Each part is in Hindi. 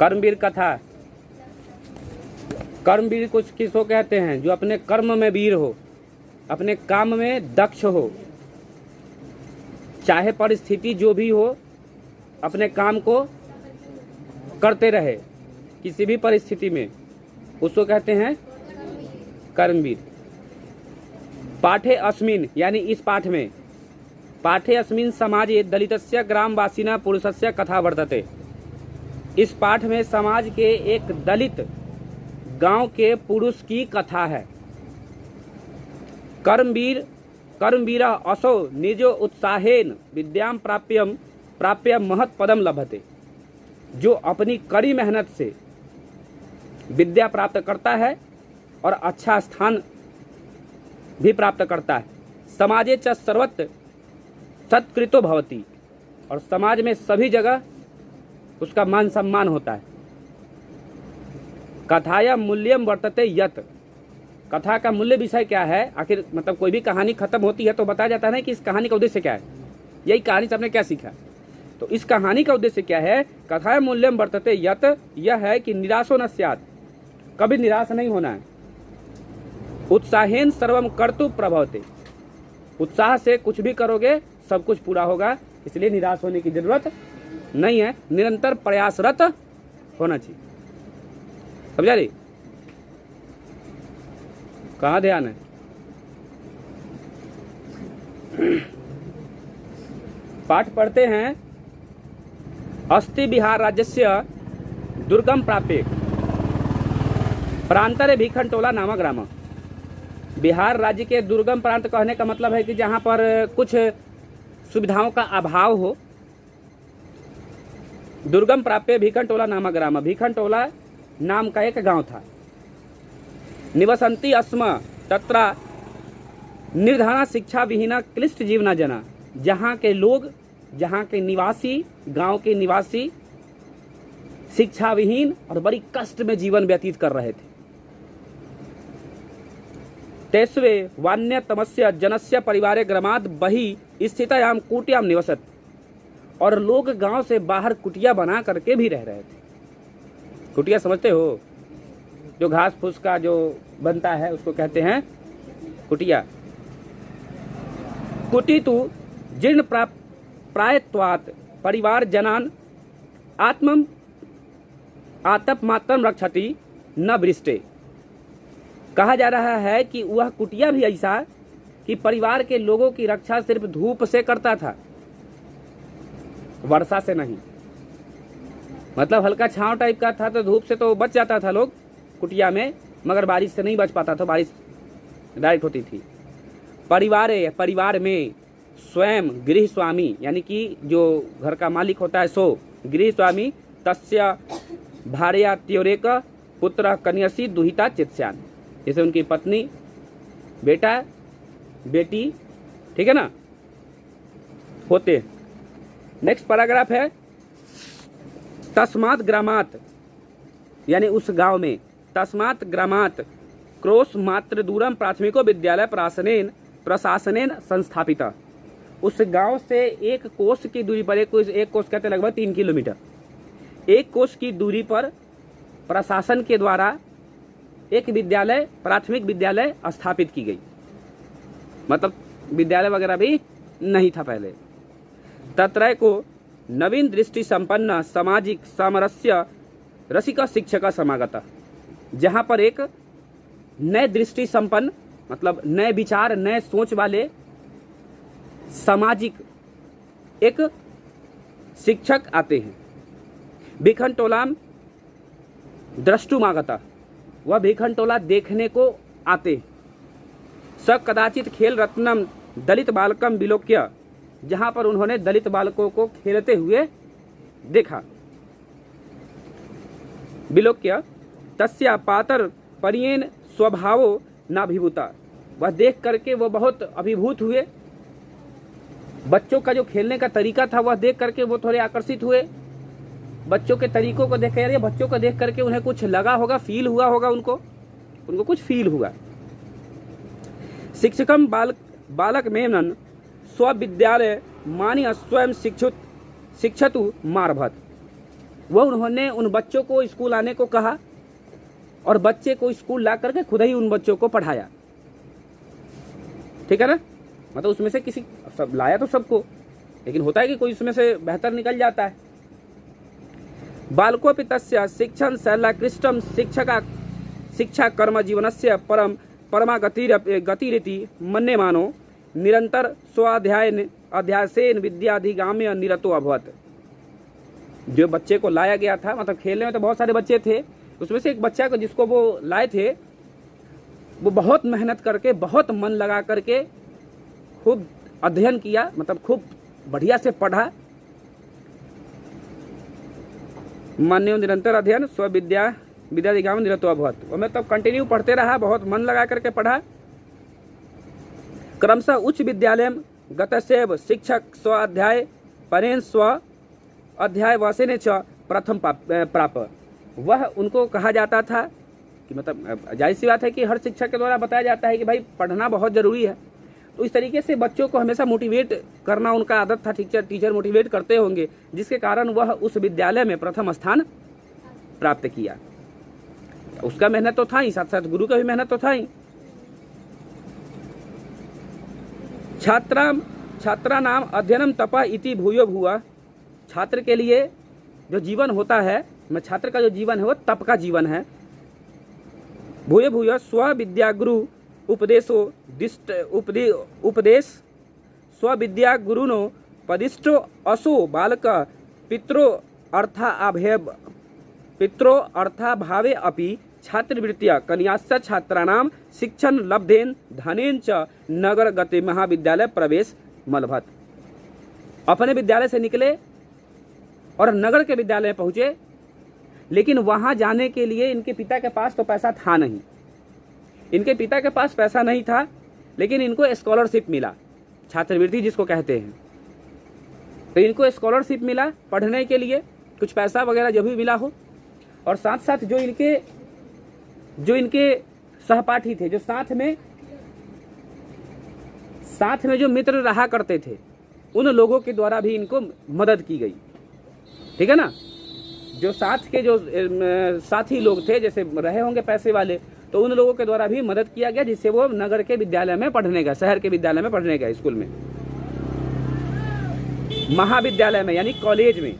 कर्मवीर कथा। कर्मवीर कुछ किसको कहते हैं? जो अपने कर्म में वीर हो, अपने काम में दक्ष हो, चाहे परिस्थिति जो भी हो अपने काम को करते रहे किसी भी परिस्थिति में, उसको कहते हैं कर्मवीर। पाठे अस्मिन यानी इस पाठ में, पाठे अस्मिन समाजे दलितस्य ग्रामवासिना पुरुषस्य कथा वर्तते। इस पाठ में समाज के एक दलित गांव के पुरुष की कथा है। कर्मवीर असो निजो उत्साहेन विद्याम प्राप्य महत् पदम लभते। जो अपनी कड़ी मेहनत से विद्या प्राप्त करता है और अच्छा स्थान भी प्राप्त करता है। समाजे च सर्वत्र सत्कृतो भवति, और समाज में सभी जगह उसका मान सम्मान होता है। कथाया मूल्यम वर्तते यत, कथा का मूल्य विषय क्या है? आखिर मतलब कोई भी कहानी खत्म होती है तो बताया जाता है ना कि इस कहानी का उद्देश्य क्या है, यही कहानी से आपने क्या सीखा। तो इस कहानी का उद्देश्य क्या है? कथाया मूल्यम वर्तते यत, यह है कि निराशो न स्यात्, कभी निराश नहीं होना है। उत्साहेन सर्वम कर्तु प्रभवते, उत्साह से कुछ भी करोगे सब कुछ पूरा होगा, इसलिए निराश होने की जरूरत नहीं है। निरंतर प्रयासरत होना चाहिए। समझा रही? कहाँ ध्यान है? पाठ पढ़ते हैं। अस्ति बिहार राज्यस्य दुर्गम प्राप्य प्रांतरे भीखनटोला नामक ग्राम। बिहार राज्य के दुर्गम प्रांत कहने का मतलब है कि जहाँ पर कुछ सुविधाओं का अभाव हो। दुर्गम प्राप्य भीखनटोला नामक ग्राम, भीखनटोला नाम का एक गांव था। निवसंती अस्म तत्र निर्धना शिक्षा विहीना क्लिष्ट जीवना जना, जहाँ के लोग, जहाँ के निवासी, गांव के निवासी शिक्षा विहीन और बड़ी कष्ट में जीवन व्यतीत कर रहे थे। तेस्वे वान्यतमस्य जनस्य परिवारे ग्रामाद बहि स्थितायाम कुटियाम निवसत, और लोग गांव से बाहर कुटिया बना करके भी रह रहे थे। कुटिया समझते हो? जो घास फूस का जो बनता है उसको कहते हैं कुटिया। कुटितु जीर्ण प्रायत्वात् परिवार जनान आतप मात्रम रक्षति न वृष्टे। कहा जा रहा है कि वह कुटिया भी ऐसा कि परिवार के लोगों की रक्षा सिर्फ धूप से करता था, वर्षा से नहीं। मतलब हल्का छांव टाइप का था तो धूप से तो बच जाता था लोग कुटिया में, मगर बारिश से नहीं बच पाता था, बारिश डायरेक्ट होती थी। परिवार में स्वयं गृह स्वामी यानी कि जो घर का मालिक होता है सो गृह स्वामी, तस्य भार्या त्योरेक पुत्र कन्यासी दुहिता चित्स्यान, जैसे उनकी पत्नी, बेटा, बेटी, ठीक है ना, होते। नेक्स्ट पैराग्राफ है तस्मात् ग्रामात्, यानी उस गांव में, तस्मात् ग्रामात् क्रोश मात्र दूरम प्राथमिको विद्यालय प्रशासनेन संस्थापिता। उस गांव से एक कोस की दूरी पर, एक कोस कहते हैं लगभग 3 किलोमीटर, एक कोस की दूरी पर प्रशासन के द्वारा एक विद्यालय, प्राथमिक विद्यालय स्थापित की गई। मतलब विद्यालय वगैरह भी नहीं था पहले। तत्रय को नवीन दृष्टि संपन्न सामाजिक सामरस्य रसिका शिक्षक समागता, जहाँ पर एक नए दृष्टि संपन्न, मतलब नए विचार, नए सोच वाले सामाजिक एक शिक्षक आते हैं। भीखनटोलाम द्रष्टुमागता, वह भीखनटोला देखने को आते। स कदाचित खेल रत्नम दलित बालकम विलोक्य, जहां पर उन्होंने दलित बालकों को खेलते हुए देखा। विलोक्य तस्या पातर परियेन स्वभावो नाभिभूता, वह देख करके वो बहुत अभिभूत हुए। बच्चों का जो खेलने का तरीका था वह देख करके वो थोड़े आकर्षित हुए। बच्चों के तरीकों को देख कर, बच्चों को देख करके उन्हें कुछ लगा होगा, फील हुआ होगा, उनको कुछ फील हुआ। शिक्षकम बालक मेनन स्वविद्यालय मानी स्वयं शिक्षतु मारभत, वह उन्होंने उन बच्चों को स्कूल आने को कहा और बच्चे को स्कूल ला करके खुद ही उन बच्चों को पढ़ाया। ठीक है ना, मतलब उसमें से किसी सब लाया तो सबको, लेकिन होता है कि कोई उसमें से बेहतर निकल जाता है। बालकोऽपि तस्य शिक्षण शैलाकृष्टम शिक्षा कर्म जीवनस्य परमा गतिरिति मन्यमानो निरंतर अध्यासेन विद्याधिगाम्य निरतो अभवत्। जो बच्चे को लाया गया था, मतलब खेलने में तो बहुत सारे बच्चे थे, उसमें से एक बच्चा को जिसको वो लाए थे, वो बहुत मेहनत करके, बहुत मन लगा करके खूब अध्ययन किया, मतलब खूब बढ़िया से पढ़ा। मान्य निरंतर अध्ययन विद्याधिगाम्य निरतो अभवत्। और मैं तब कंटिन्यू पढ़ते रहा, बहुत मन लगा करके पढ़ा। क्रमशः उच्च विद्यालय गतसेव शिक्षक स्व अध्याय परेण स्व अध्याय वसेने च प्रथम प्राप। वह उनको कहा जाता था कि मतलब जाहिर सी बात है कि हर शिक्षक के द्वारा बताया जाता है कि भाई पढ़ना बहुत ज़रूरी है। तो इस तरीके से बच्चों को हमेशा मोटिवेट करना उनका आदत था, टीचर मोटिवेट करते होंगे, जिसके कारण वह उस विद्यालय में प्रथम स्थान प्राप्त किया। उसका मेहनत तो था ही, साथ साथ गुरु का भी मेहनत तो था ही। छात्रा नाम अध्ययनम तपा इति भूयो भूआ। छात्र के लिए जो जीवन होता है, मैं छात्र का जो जीवन है वो तप का जीवन है। भूयो भूयो स्व विद्या गुरु उपदेश स्व विद्या गुरुनो पदिष्टो असो बालक पित्रो अर्थाभावे अपि छात्रवृत्तिया कन्याश्च छात्राणां शिक्षण लब्धेन धनेन च नगर गति महाविद्यालय प्रवेश मलभत। अपने विद्यालय से निकले और नगर के विद्यालय में पहुंचे, लेकिन वहां जाने के लिए इनके पिता के पास तो पैसा था नहीं। इनके पिता के पास पैसा नहीं था, लेकिन इनको स्कॉलरशिप मिला, छात्रवृत्ति जिसको कहते हैं। तो इनको स्कॉलरशिप मिला पढ़ने के लिए, कुछ पैसा वगैरह जो भी मिला हो। और साथ साथ जो इनके सहपाठी थे, जो साथ में जो मित्र रहा करते थे, उन लोगों के द्वारा भी इनको मदद की गई। ठीक है ना, जो साथ के जो साथी लोग थे, जैसे रहे होंगे पैसे वाले, तो उन लोगों के द्वारा भी मदद किया गया, जिससे वो नगर के विद्यालय में पढ़ने गए, शहर के विद्यालय में पढ़ने गए, स्कूल में, महाविद्यालय में यानी कॉलेज में।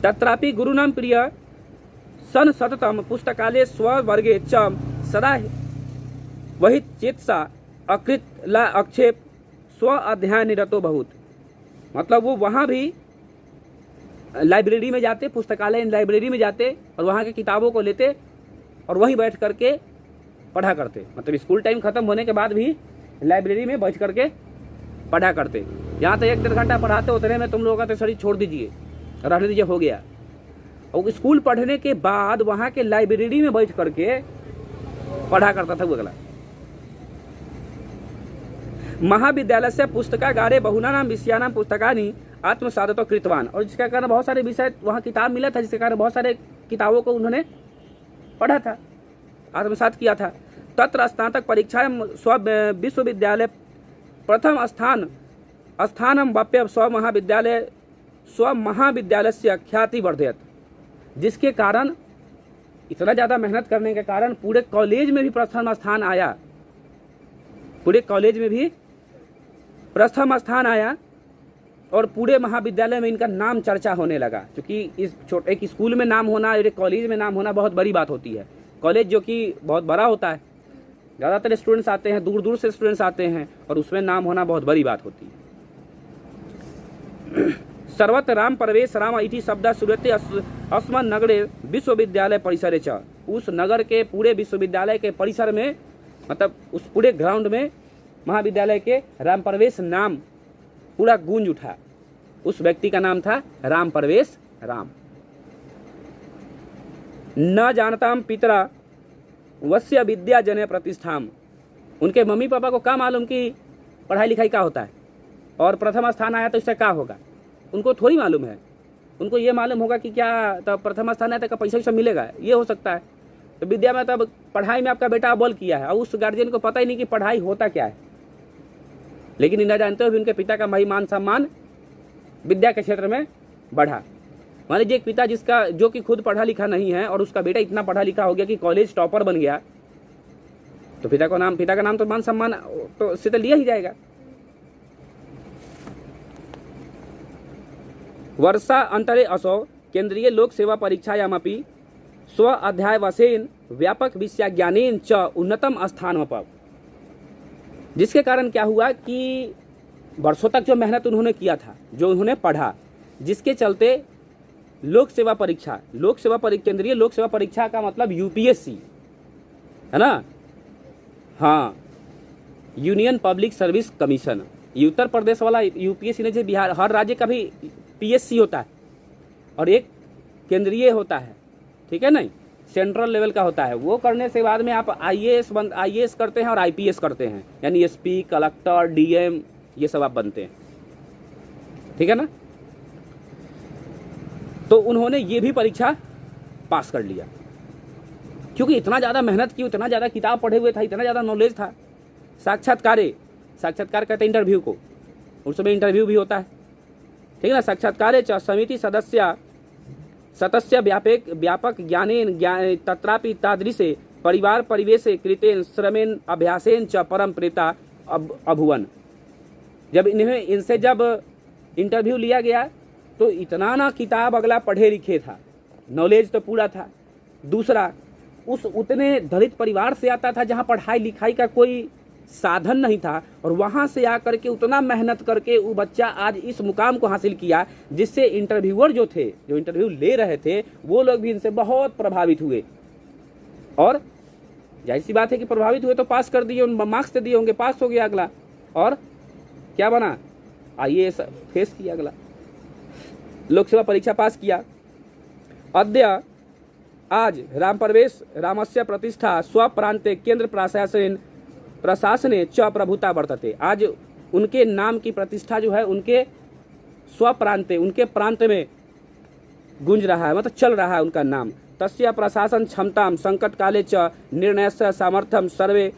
तत्रापि गुरुनाम प्रिय सन सततम पुस्तकालय स्ववर्गे च सदा वही चेतसा अकृत ला अक्षेप स्व अध्ययन निरतो बहुत। मतलब वो वहाँ भी लाइब्रेरी में जाते, पुस्तकालय लाइब्रेरी में जाते और वहाँ के किताबों को लेते और वहीं बैठ करके पढ़ा करते। मतलब स्कूल टाइम खत्म होने के बाद भी लाइब्रेरी में बैठ करके पढ़ा करते। यहाँ तो 1-1.5 घंटा पढ़ाते, उतने में तुम लोगों का तो शरीर छोड़ दीजिए, रहने दीजिए, हो गया। और स्कूल पढ़ने के बाद वहाँ के लाइब्रेरी में बैठ करके पढ़ा करता था वो अगला। महाविद्यालय से पुस्तकागारे बहुनानाम विषयानाम पुस्तकानि आत्मसाधतो कृतवान। और जिसके कारण बहुत सारे विषय वहाँ किताब मिला था, जिसके कारण बहुत सारे किताबों को उन्होंने पढ़ा था, आत्मसात किया था। तत्र स्नातक परीक्षा स्व विश्वविद्यालय प्रथम स्थानम वाप्य स्व महाविद्यालय से ख्याति वर्धयत। जिसके कारण इतना ज़्यादा मेहनत करने के कारण पूरे कॉलेज में भी प्रथम स्थान आया, पूरे कॉलेज में भी प्रथम स्थान आया और पूरे महाविद्यालय में इनका नाम चर्चा होने लगा। क्योंकि इस छोटे एक स्कूल में नाम होना, एक कॉलेज में नाम होना बहुत बड़ी बात होती है। कॉलेज जो कि बहुत बड़ा होता है, ज़्यादातर स्टूडेंट्स आते हैं, दूर दूर से स्टूडेंट्स आते हैं, और उसमें नाम होना बहुत बड़ी बात होती है। सर्वत्र राम प्रवेश राम इति शब्द सूर्यते अस्मन् नगरे विश्वविद्यालय परिसरे च। उस नगर के पूरे विश्वविद्यालय के परिसर में, मतलब उस पूरे ग्राउंड में महाविद्यालय के राम प्रवेश नाम पूरा गूंज उठा। उस व्यक्ति का नाम था राम प्रवेश राम। न जानताम पितरा वस्य विद्या जने प्रतिष्ठाम। उनके मम्मी पापा को क्या मालूम कि पढ़ाई लिखाई क्या होता है और प्रथम स्थान आया तो इससे क्या होगा, उनको थोड़ी मालूम है। उनको ये मालूम होगा कि क्या तब प्रथम स्थान आया तो पैसा वैसा मिलेगा, ये हो सकता है। तो विद्या में तब पढ़ाई में आपका बेटा बल किया है और उस गार्जियन को पता ही नहीं कि पढ़ाई होता क्या है, लेकिन न जानते हुए भी उनके पिता का मान सम्मान विद्या के क्षेत्र में बढ़ा। मान लीजिए एक पिता जिसका जो कि खुद पढ़ा लिखा नहीं है और उसका बेटा इतना पढ़ा लिखा हो गया कि कॉलेज टॉपर बन गया, तो पिता का नाम तो मान सम्मान तो से तो लिया ही जाएगा। वर्षा अंतरे असौ केंद्रीय लोक सेवा परीक्षायामपि स्व अध्याय वसेन व्यापक विषयाज्ञानेन च उन्नतम स्थान पर, जिसके कारण क्या हुआ कि वर्षों तक जो मेहनत उन्होंने किया था, जो उन्होंने पढ़ा, जिसके चलते केंद्रीय लोक सेवा परीक्षा का मतलब यूपीएससी है ना, हाँ, यूनियन पब्लिक सर्विस कमीशन, ये उत्तर प्रदेश वाला यूपीएससी नहीं, बिहार हर राज्य का भी पीएससी होता है और एक केंद्रीय होता है, ठीक है नहीं, सेंट्रल लेवल का होता है। वो करने से बाद में आप आईएएस करते हैं और आईपीएस करते हैं, यानी एसपी, कलेक्टर, डीएम, ये सब आप बनते हैं, ठीक है ना। तो उन्होंने ये भी परीक्षा पास कर लिया, क्योंकि इतना ज़्यादा मेहनत की, इतना ज़्यादा किताब पढ़े हुए था, इतना ज़्यादा नॉलेज था। साक्षात्कार कहते हैं इंटरव्यू को, उस समय इंटरव्यू भी होता है, ठीक है ना। साक्षात्कारे च समिति सदस्य व्यापक ज्ञानेन तत्रापि तादृशे परिवार परिवेशे कृतेन श्रमेन अभ्यासेन च परम प्रेता अभुवन। जब इनसे जब इंटरव्यू लिया गया तो इतना ना किताब अगला पढ़े लिखे था, नॉलेज तो पूरा था। दूसरा, उस उतने दलित परिवार से आता था जहाँ पढ़ाई लिखाई का कोई साधन नहीं था, और वहाँ से आकर के उतना मेहनत करके वो बच्चा आज इस मुकाम को हासिल किया, जिससे इंटरव्यूअर जो थे, जो इंटरव्यू ले रहे थे, वो लोग भी इनसे बहुत प्रभावित हुए। और जाहिर सी बात है कि प्रभावित हुए तो पास कर दिए, मार्क्स दे दिए होंगे, पास हो गया अगला, और क्या बना, आईएएस फेस किया, अगला लोक सेवा परीक्षा पास किया। अद्य आज रामस्य प्रतिष्ठा स्वप्रांते केंद्र प्रशासने च प्रभुता वर्तते। आज उनके नाम की प्रतिष्ठा जो है उनके स्वप्रांते, उनके प्रांत में गूंज रहा है, मतलब चल रहा है उनका नाम। तस्य प्रशासन क्षमताम संकट काले च निर्णयस्य सामर्थ्यम सर्वे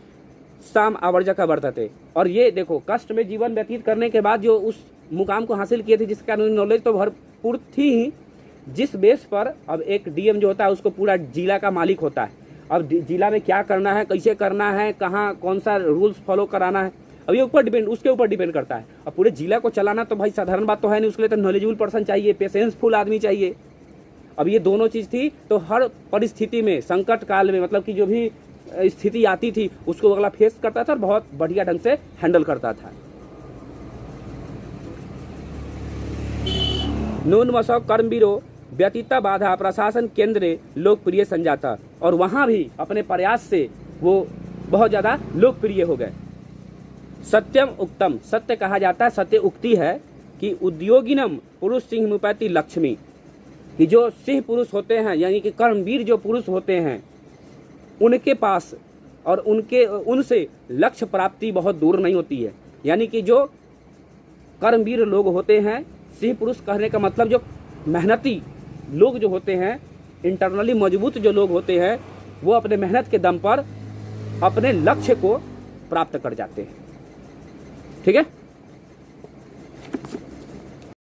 साम आवर्जक वर्तते। और ये देखो, कष्ट में जीवन व्यतीत करने के बाद जो उस मुकाम को हासिल किए थे, जिसका नॉलेज तो भरपूर थी ही, जिस बेस पर अब एक डीएम जो होता है उसको पूरा जिला का मालिक होता है। अब जिला में क्या करना है, कैसे करना है, कहाँ कौन सा रूल्स फॉलो कराना है, अब ये उसके ऊपर डिपेंड करता है। अब पूरे जिला को चलाना तो भाई साधारण बात तो है नहीं, उसके लिए तो नॉलेजेबल पर्सन चाहिए, पेशेंसफुल आदमी चाहिए। अब ये दोनों चीज़ थी, तो हर परिस्थिति में, संकट काल में, मतलब कि जो भी स्थिति आती थी उसको अगला फेस करता था और बहुत बढ़िया ढंग से हैंडल करता था। नूनमसौ कर्मवीरो व्यतीता बाधा प्रशासन केंद्रे लोकप्रिय संजाता। और वहाँ भी अपने प्रयास से वो बहुत ज़्यादा लोकप्रिय हो गए। सत्यम उक्तम, सत्य कहा जाता है, सत्य उक्ति है कि उद्योगिनम पुरुष सिंह मुपैति लक्ष्मी, कि जो सिंह पुरुष होते हैं, यानी कि कर्मवीर जो पुरुष होते हैं, उनके पास और उनसे लक्ष्य प्राप्ति बहुत दूर नहीं होती है। यानी कि जो कर्मवीर लोग होते हैं, सिंह पुरुष कहने का मतलब जो मेहनती लोग जो होते हैं, इंटरनली मजबूत जो लोग होते हैं, वो अपने मेहनत के दम पर अपने लक्ष्य को प्राप्त कर जाते हैं, ठीक है।